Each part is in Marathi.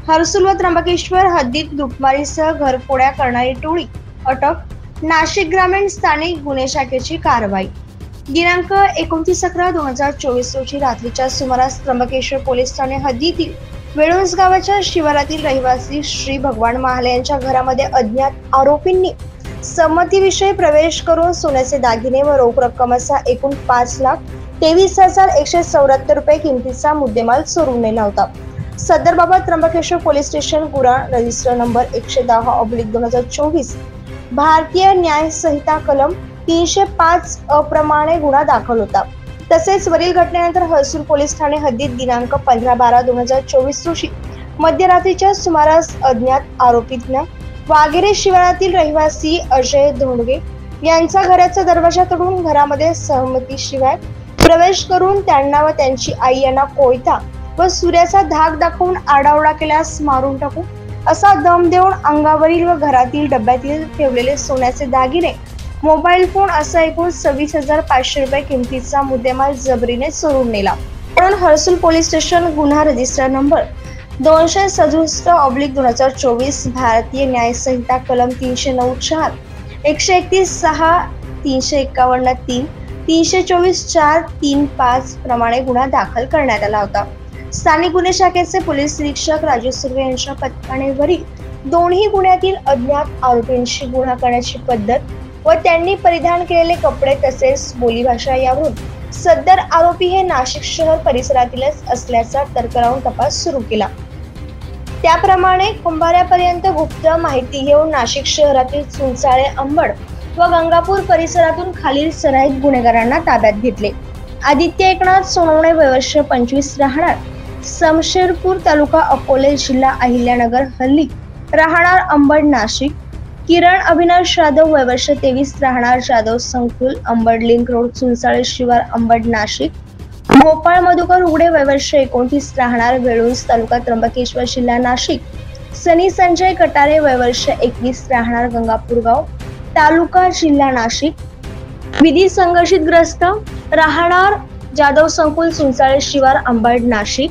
हर्सुल व त्र्यंबकेश्वर हद्दीत लुटमारीसह घरफोड्या करणारी टोळी अटक. नाशिक ग्रामीण स्थानिक गुन्हे शाखेची कारवाई. दिनांक 29/11/2024 रोजी रात्रीच्या सुमारास त्र्यंबकेश्वर पोलीस ठाणे हद्दीतील वेळुंज गावाच्या शिवारातील रहिवासी श्री भगवान महाले यांच्या घरामध्ये अज्ञात आरोपींनी संमतीविषयी प्रवेश करून सोन्याचे दागिने व रोख रक्कम असा एकूण 5,23,174 रुपये किमतीचा मुद्देमाल चोरून नेला होता. सदर बाबत त्र्यंबकेश्वर पोलीस स्टेशन गुन्हा रजिस्टर नंबर 110/2024 भारतीय न्याय संहिता कलम 305 अप्रमाणे गुन्हा दाखल होता. तसेच वरील घटनेनंतर हर्सुल पोलीस ठाणे हद्दीत दिनांक 15/12/2024 रोजी मध्यरात्रीच्या सुमारास अज्ञात आरोपींना वाघेरे शिवारातील रहिवासी अजय धोंडगे यांचा घराचा दरवाजा तोडून घरामध्ये सहमतीशिवाय प्रवेश करून त्यांना व त्यांची आई यांना कोयता व सूर्याचा धाक दाखवून आडावडा केल्यास मारून टाकू असा दम देऊन अंगावरील व घरातील डब्यातील ठेवलेले सोन्याचे दागिने, मोबाईल फोन असा एकूण 26,500 रुपये किमतीचा मुद्देमाल जबरीने चोरून नेला. म्हणून हर्सुल पोलीस स्टेशन गुन्हा रजिस्टर नंबर 267/2024 भारतीय न्याय संहिता कलम 309(4), 131(6), 351(3), 324(4)(3)(5) प्रमाणे गुन्हा दाखल करण्यात आला होता. स्थानिक गुन्हे शाखेचे पोलीस निरीक्षक राजू सुर्वे यांच्या पथकाने वरील दोन्ही गुन्ह्यातील अज्ञात आरोपींशी गुन्हा करण्याची पद्धत व त्यांनी परिधान केलेले कपडे तसेच बोलीभाषा यावरून सदर आरोपी हे नाशिक शहर परिसरातीलच असल्याचा तर्क लावून तपास सुरू केला. त्याप्रमाणे कुंभाऱ्यापर्यंत गुप्त माहिती घेऊन नाशिक शहरातील चुंचाळे, अंबड व गंगापूर परिसरातून खालील सराईत गुन्हेगारांना ताब्यात घेतले. आदित्य एकनाथ सोनवणे वय वर्ष 25 राहणार समशेरपूर तालुका अकोले जिल्हा अहिल्यानगर हल्ली राहणार अंबड नाशिक. किरण अविनाश जाधव वय वर्ष 23 राहणार जाधव संकुल अंबड लिंक रोड चुंचाळे शिवार अंबड नाशिक. गोपाळ मधुकर उघडे वय वर्ष 29 राहणार वेळुंज तालुका त्र्यंबकेश्वर जिल्हा नाशिक. सनी संजय कटारे वय वर्ष 21 राहणार गंगापूर गाव तालुका जिल्हा नाशिक. विधी संघर्षितग्रस्त राहणार जाधव संकुल चुंचाळे शिवार अंबड नाशिक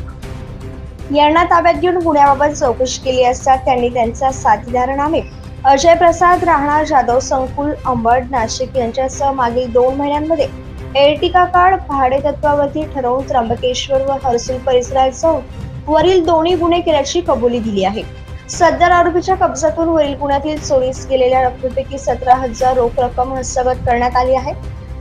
यांना ताब्यात घेऊन गुन्ह्याबाबत चौकशी केली असता त्यांनी त्यांचा साथीदार नामे अजय प्रसाद राहणार जाधव संकुल अंबड नाशिक यांच्यासह मागील 2 महिन्यांमध्ये एर्टिका कार भाडे तत्वावरती ठरवून त्र्यंबकेश्वर व हर्सुल परिसरात जाऊन वरील दोन्ही गुन्हे केल्याची कबुली दिली आहे. सदर आरोपीच्या कब्जातून वरील गुन्ह्यातील चोरीस गेलेल्या रकमेपैकी 17,000 रोख रक्कम हस्तगत करण्यात आली आहे.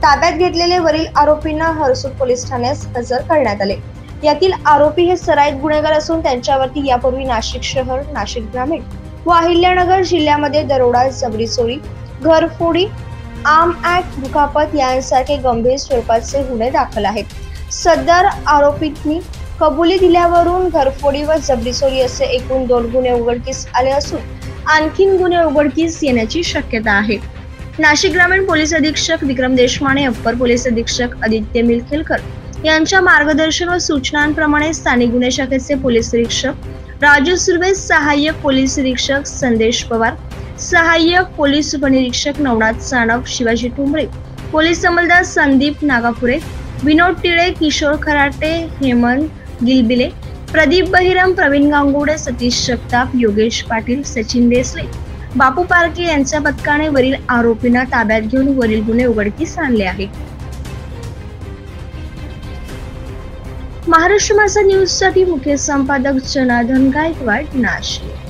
ताब्यात घेतलेले वरील आरोपींना हर्सुल पोलीस ठाण्यास हजर करण्यात आले. यातील आरोपी हे सराईत गुन्हेगार असून त्यांच्यावरती यापूर्वी नाशिक शहर, नाशिक ग्रामीण व अहिल्यानगर जिल्ह्यामध्ये दरोडा, जबरी चोरी, घरफोडी, आर्म ऍक्ट, दुखापत यांसारखे गंभीर स्वरूपाचे गुन्हे दाखल आहेत. सदर आरोपींनी कबुली दिल्यावरून घरफोडी व जबरी चोरी असे एकूण 2 गुन्हे उघडकीस आले असून आणखीन गुन्हे उघडकीस येण्याची शक्यता आहे. नाशिक ग्रामीण पोलीस अधीक्षक विक्रम देशमाने, अप्पर पोलीस अधीक्षक आदित्य मिलखेलकर यांच्या मार्गदर्शन व सूचनांप्रमाणे स्थानिक गुन्हे शाखेचे पोलीस निरीक्षक राजू सुर्वे, सहाय्यक पोलीस निरीक्षक संदेश पवार, सहाय्यक पोलीस उपनिरीक्षक नवनाथ सानप, शिवाजी टुंबळे, पोलीस अंमलदार संदीप नागापुरे, विनोद टिळे, किशोर खराटे, हेमंत गिलबिले, प्रदीप बहिरम, प्रवीण गांगुडे, सतीश जगताप, योगेश पाटील, सचिन देसले, बापू पारके यांच्या पथकाने वरील आरोपींना ताब्यात घेऊन वरील गुन्हे उघडकीस आणले आहेत. महाराष्ट्र माझा न्यूज साठी मुख्य संपादक जनार्दन गायकवाड, नाशिक.